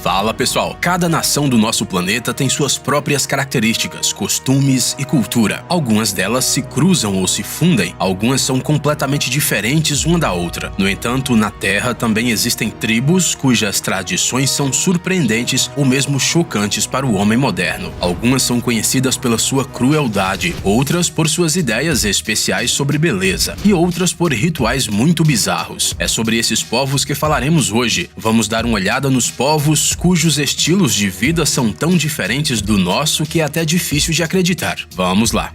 Fala pessoal, cada nação do nosso planeta tem suas próprias características, costumes e cultura. Algumas delas se cruzam ou se fundem, algumas são completamente diferentes uma da outra. No entanto, na Terra também existem tribos cujas tradições são surpreendentes ou mesmo chocantes para o homem moderno. Algumas são conhecidas pela sua crueldade, outras por suas ideias especiais sobre beleza e outras por rituais muito bizarros. É sobre esses povos que falaremos hoje. Vamos dar uma olhada nos povos cujos estilos de vida são tão diferentes do nosso que é até difícil de acreditar. Vamos lá!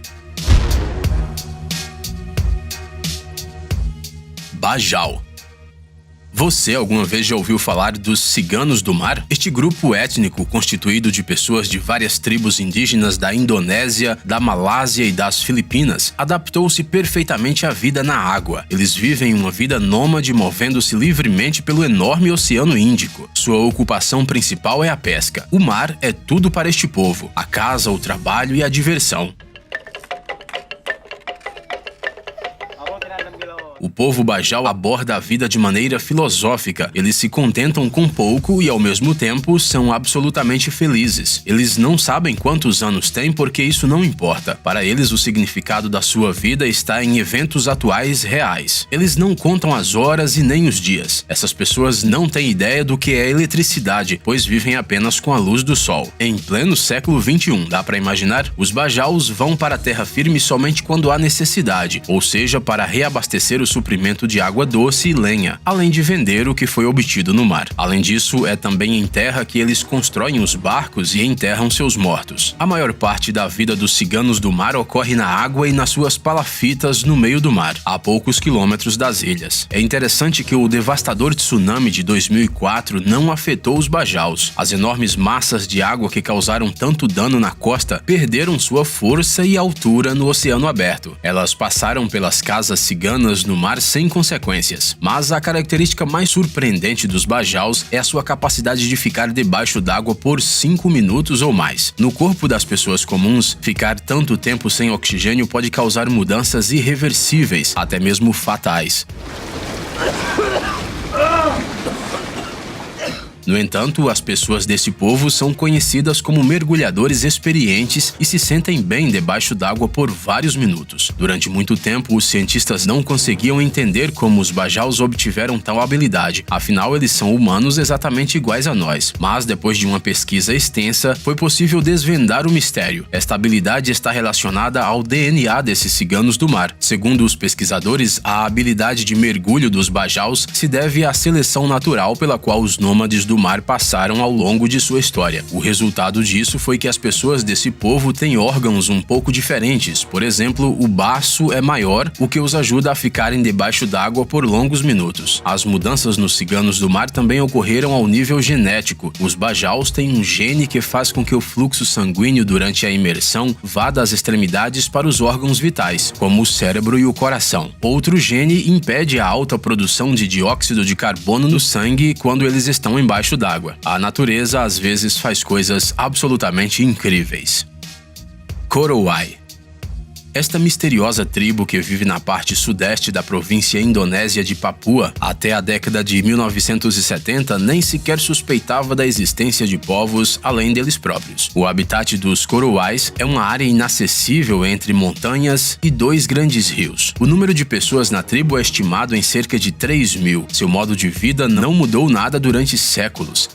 Bajau. Você alguma vez já ouviu falar dos Ciganos do Mar? Este grupo étnico, constituído de pessoas de várias tribos indígenas da Indonésia, da Malásia e das Filipinas, adaptou-se perfeitamente à vida na água. Eles vivem uma vida nômade, movendo-se livremente pelo enorme Oceano Índico. Sua ocupação principal é a pesca. O mar é tudo para este povo: a casa, o trabalho e a diversão. O povo Bajau aborda a vida de maneira filosófica. Eles se contentam com pouco e, ao mesmo tempo, são absolutamente felizes. Eles não sabem quantos anos têm porque isso não importa. Para eles, o significado da sua vida está em eventos atuais reais. Eles não contam as horas e nem os dias. Essas pessoas não têm ideia do que é eletricidade, pois vivem apenas com a luz do sol. Em pleno século XXI, dá para imaginar? Os Bajaus vão para a terra firme somente quando há necessidade, ou seja, para reabastecer o suprimento de água doce e lenha, além de vender o que foi obtido no mar. Além disso, é também em terra que eles constroem os barcos e enterram seus mortos. A maior parte da vida dos ciganos do mar ocorre na água e nas suas palafitas no meio do mar, a poucos quilômetros das ilhas. É interessante que o devastador tsunami de 2004 não afetou os Bajaus. As enormes massas de água que causaram tanto dano na costa perderam sua força e altura no oceano aberto. Elas passaram pelas casas ciganas no mar sem consequências. Mas a característica mais surpreendente dos Bajaus é a sua capacidade de ficar debaixo d'água por 5 minutos ou mais. No corpo das pessoas comuns, ficar tanto tempo sem oxigênio pode causar mudanças irreversíveis, até mesmo fatais. No entanto, as pessoas desse povo são conhecidas como mergulhadores experientes e se sentem bem debaixo d'água por vários minutos. Durante muito tempo, os cientistas não conseguiam entender como os Bajaus obtiveram tal habilidade, afinal eles são humanos exatamente iguais a nós. Mas depois de uma pesquisa extensa, foi possível desvendar o mistério. Esta habilidade está relacionada ao DNA desses ciganos do mar. Segundo os pesquisadores, a habilidade de mergulho dos Bajaus se deve à seleção natural pela qual os nômades do mar passaram ao longo de sua história. O resultado disso foi que as pessoas desse povo têm órgãos um pouco diferentes. Por exemplo, o baço é maior, o que os ajuda a ficarem debaixo d'água por longos minutos. As mudanças nos ciganos do mar também ocorreram ao nível genético. Os Bajaus têm um gene que faz com que o fluxo sanguíneo durante a imersão vá das extremidades para os órgãos vitais, como o cérebro e o coração. Outro gene impede a alta produção de dióxido de carbono no sangue quando eles estão embaixo d'água. A natureza às vezes faz coisas absolutamente incríveis. Korowai. Esta misteriosa tribo que vive na parte sudeste da província indonésia de Papua até a década de 1970 nem sequer suspeitava da existência de povos além deles próprios. O habitat dos Korowais é uma área inacessível entre montanhas e 2 grandes rios. O número de pessoas na tribo é estimado em cerca de 3.000. Seu modo de vida não mudou nada durante séculos.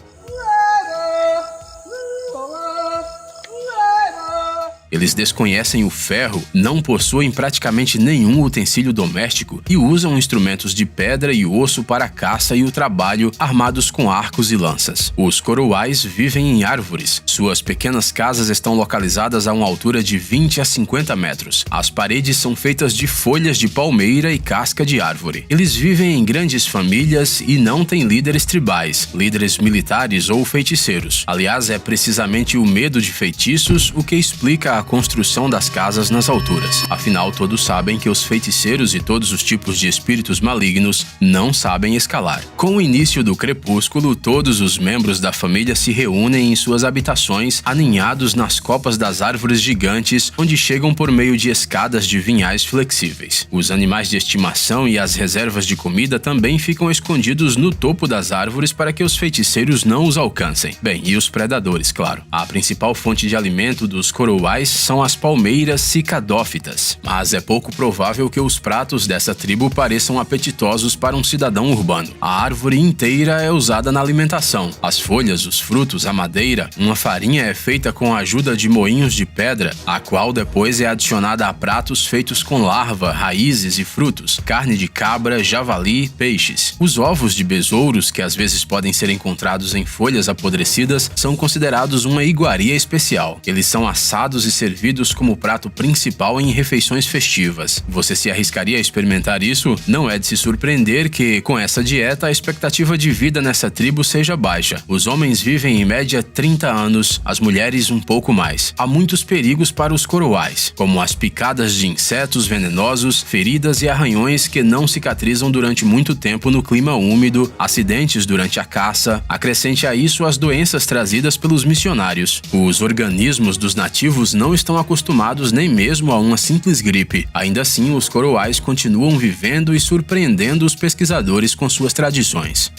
Eles desconhecem o ferro, não possuem praticamente nenhum utensílio doméstico e usam instrumentos de pedra e osso para a caça e o trabalho, armados com arcos e lanças. Os Korowais vivem em árvores. Suas pequenas casas estão localizadas a uma altura de 20 a 50 metros. As paredes são feitas de folhas de palmeira e casca de árvore. Eles vivem em grandes famílias e não têm líderes tribais, líderes militares ou feiticeiros. Aliás, é precisamente o medo de feitiços o que explica a a construção das casas nas alturas. Afinal, todos sabem que os feiticeiros e todos os tipos de espíritos malignos não sabem escalar. Com o início do crepúsculo, todos os membros da família se reúnem em suas habitações, aninhados nas copas das árvores gigantes, onde chegam por meio de escadas de vinhais flexíveis. Os animais de estimação e as reservas de comida também ficam escondidos no topo das árvores para que os feiticeiros não os alcancem. Bem, e os predadores, claro. A principal fonte de alimento dos coroais são as palmeiras cicadófitas, mas é pouco provável que os pratos dessa tribo pareçam apetitosos para um cidadão urbano. A árvore inteira é usada na alimentação. As folhas, os frutos, a madeira, uma farinha é feita com a ajuda de moinhos de pedra, a qual depois é adicionada a pratos feitos com larva, raízes e frutos, carne de cabra, javali, peixes. Os ovos de besouros, que às vezes podem ser encontrados em folhas apodrecidas, são considerados uma iguaria especial. Eles são assados e servidos como prato principal em refeições festivas. Você se arriscaria a experimentar isso? Não é de se surpreender que, com essa dieta, a expectativa de vida nessa tribo seja baixa. Os homens vivem em média 30 anos, as mulheres um pouco mais. Há muitos perigos para os coroais, como as picadas de insetos venenosos, feridas e arranhões que não cicatrizam durante muito tempo no clima úmido, acidentes durante a caça, acrescente a isso as doenças trazidas pelos missionários. Os organismos dos nativos não estão acostumados nem mesmo a uma simples gripe. Ainda assim, os coroais continuam vivendo e surpreendendo os pesquisadores com suas tradições.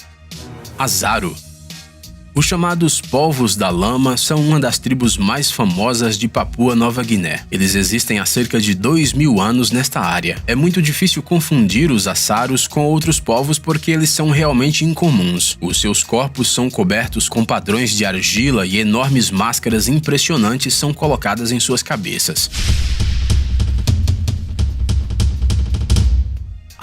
Azaro. Os chamados povos da lama são uma das tribos mais famosas de Papua Nova Guiné. Eles existem há cerca de 2.000 anos nesta área. É muito difícil confundir os assaros com outros povos porque eles são realmente incomuns. Os seus corpos são cobertos com padrões de argila e enormes máscaras impressionantes são colocadas em suas cabeças.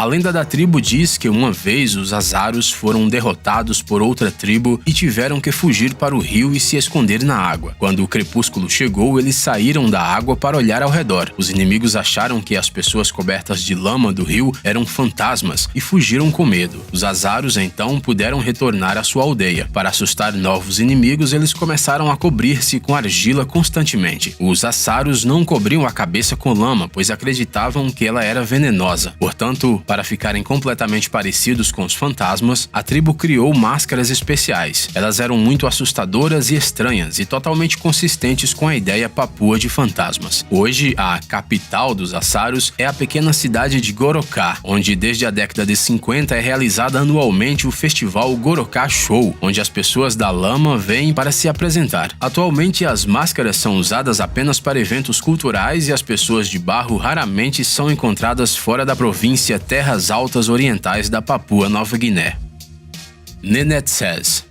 A lenda da tribo diz que uma vez os azaros foram derrotados por outra tribo e tiveram que fugir para o rio e se esconder na água. Quando o crepúsculo chegou, eles saíram da água para olhar ao redor. Os inimigos acharam que as pessoas cobertas de lama do rio eram fantasmas e fugiram com medo. Os azaros então puderam retornar à sua aldeia. Para assustar novos inimigos, eles começaram a cobrir-se com argila constantemente. Os assaros não cobriam a cabeça com lama, pois acreditavam que ela era venenosa. Portanto, para ficarem completamente parecidos com os fantasmas, a tribo criou máscaras especiais. Elas eram muito assustadoras e estranhas e totalmente consistentes com a ideia papua de fantasmas. Hoje, a capital dos assaros é a pequena cidade de Goroká, onde desde a década de 50 é realizado anualmente o festival Goroká Show, onde as pessoas da lama vêm para se apresentar. Atualmente, as máscaras são usadas apenas para eventos culturais e as pessoas de barro raramente são encontradas fora da província Terras Altas Orientais da Papua Nova Guiné. Nenetsés.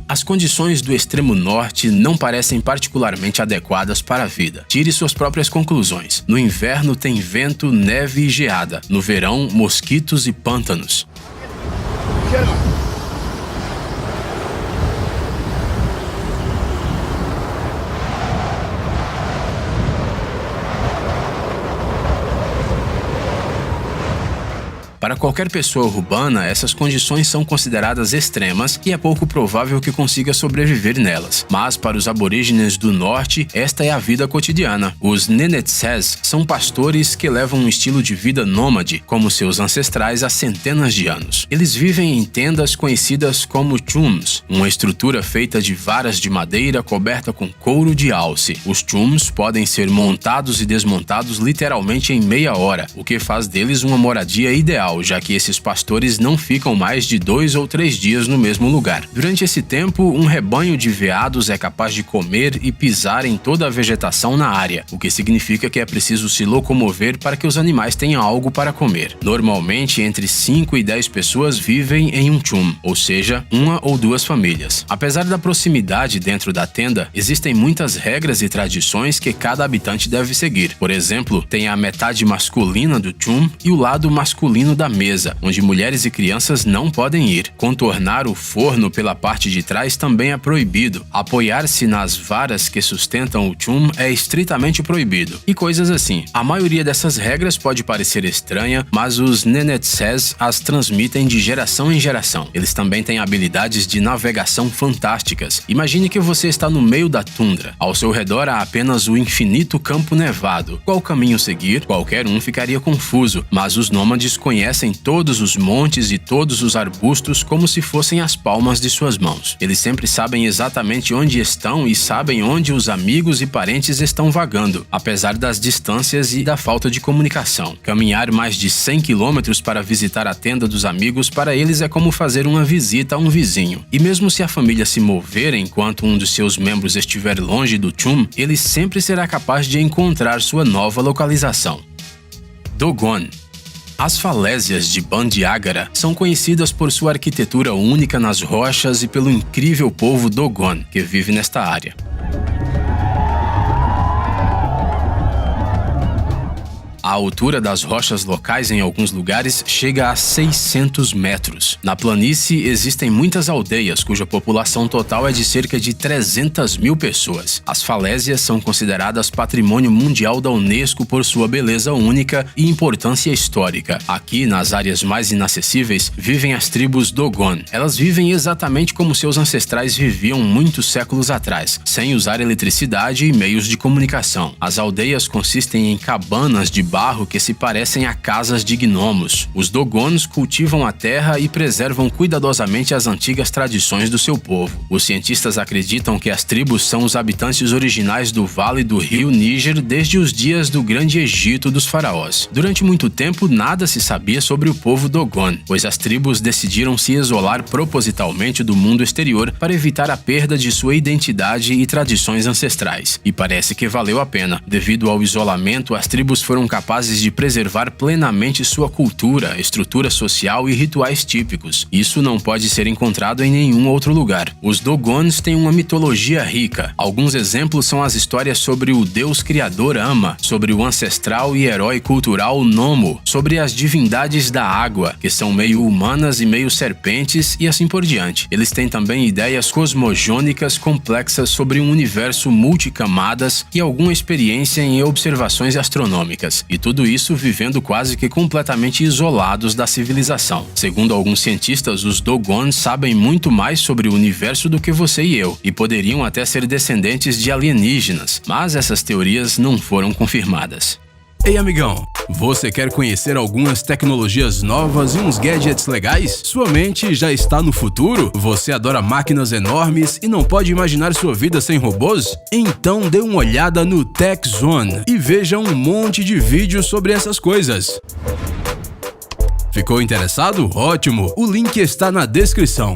As condições do extremo norte não parecem particularmente adequadas para a vida. Tire suas próprias conclusões. No inverno tem vento, neve e geada. No verão, mosquitos e pântanos. Para qualquer pessoa urbana, essas condições são consideradas extremas e é pouco provável que consiga sobreviver nelas. Mas para os aborígenes do norte, esta é a vida cotidiana. Os Nenetsés são pastores que levam um estilo de vida nômade, como seus ancestrais há centenas de anos. Eles vivem em tendas conhecidas como chums, uma estrutura feita de varas de madeira coberta com couro de alce. Os chums podem ser montados e desmontados literalmente em meia hora, o que faz deles uma moradia ideal, já que esses pastores não ficam mais de 2 ou 3 dias no mesmo lugar. Durante esse tempo, um rebanho de veados é capaz de comer e pisar em toda a vegetação na área, o que significa que é preciso se locomover para que os animais tenham algo para comer. Normalmente, entre 5 e 10 pessoas vivem em um chum, ou seja, 1 ou 2 famílias. Apesar da proximidade dentro da tenda, existem muitas regras e tradições que cada habitante deve seguir. Por exemplo, tem a metade masculina do chum e o lado masculino da da mesa, onde mulheres e crianças não podem ir. Contornar o forno pela parte de trás também é proibido. Apoiar-se nas varas que sustentam o chum é estritamente proibido. E coisas assim. A maioria dessas regras pode parecer estranha, mas os Nenetsés as transmitem de geração em geração. Eles também têm habilidades de navegação fantásticas. Imagine que você está no meio da tundra. Ao seu redor há apenas o infinito campo nevado. Qual caminho seguir? Qualquer um ficaria confuso, mas os nômades conhecem todos os montes e todos os arbustos como se fossem as palmas de suas mãos. Eles sempre sabem exatamente onde estão e sabem onde os amigos e parentes estão vagando, apesar das distâncias e da falta de comunicação. Caminhar mais de 100 quilômetros para visitar a tenda dos amigos para eles é como fazer uma visita a um vizinho. E mesmo se a família se mover enquanto um de seus membros estiver longe do chum, ele sempre será capaz de encontrar sua nova localização. Dogon. As falésias de Bandiagara são conhecidas por sua arquitetura única nas rochas e pelo incrível povo Dogon que vive nesta área. A altura das rochas locais em alguns lugares chega a 600 metros. Na planície existem muitas aldeias cuja população total é de cerca de 300 mil pessoas. As falésias são consideradas patrimônio mundial da Unesco por sua beleza única e importância histórica. Aqui, nas áreas mais inacessíveis, vivem as tribos Dogon. Elas vivem exatamente como seus ancestrais viviam muitos séculos atrás, sem usar eletricidade e meios de comunicação. As aldeias consistem em cabanas de barro que se parecem a casas de gnomos. Os Dogons cultivam a terra e preservam cuidadosamente as antigas tradições do seu povo. Os cientistas acreditam que as tribos são os habitantes originais do vale do rio Níger desde os dias do Grande Egito dos faraós. Durante muito tempo, nada se sabia sobre o povo Dogon, pois as tribos decidiram se isolar propositalmente do mundo exterior para evitar a perda de sua identidade e tradições ancestrais. E parece que valeu a pena. Devido ao isolamento, as tribos foram capazes de preservar plenamente sua cultura, estrutura social e rituais típicos. Isso não pode ser encontrado em nenhum outro lugar. Os Dogons têm uma mitologia rica. Alguns exemplos são as histórias sobre o deus criador Ama, sobre o ancestral e herói cultural Nomo, sobre as divindades da água, que são meio humanas e meio serpentes, e assim por diante. Eles têm também ideias cosmogônicas complexas sobre um universo multicamadas e alguma experiência em observações astronômicas. E tudo isso vivendo quase que completamente isolados da civilização. Segundo alguns cientistas, os Dogons sabem muito mais sobre o universo do que você e eu, e poderiam até ser descendentes de alienígenas, mas essas teorias não foram confirmadas. Ei, amigão, você quer conhecer algumas tecnologias novas e uns gadgets legais? Sua mente já está no futuro? Você adora máquinas enormes e não pode imaginar sua vida sem robôs? Então dê uma olhada no Tech Zone e veja um monte de vídeos sobre essas coisas. Ficou interessado? Ótimo! O link está na descrição.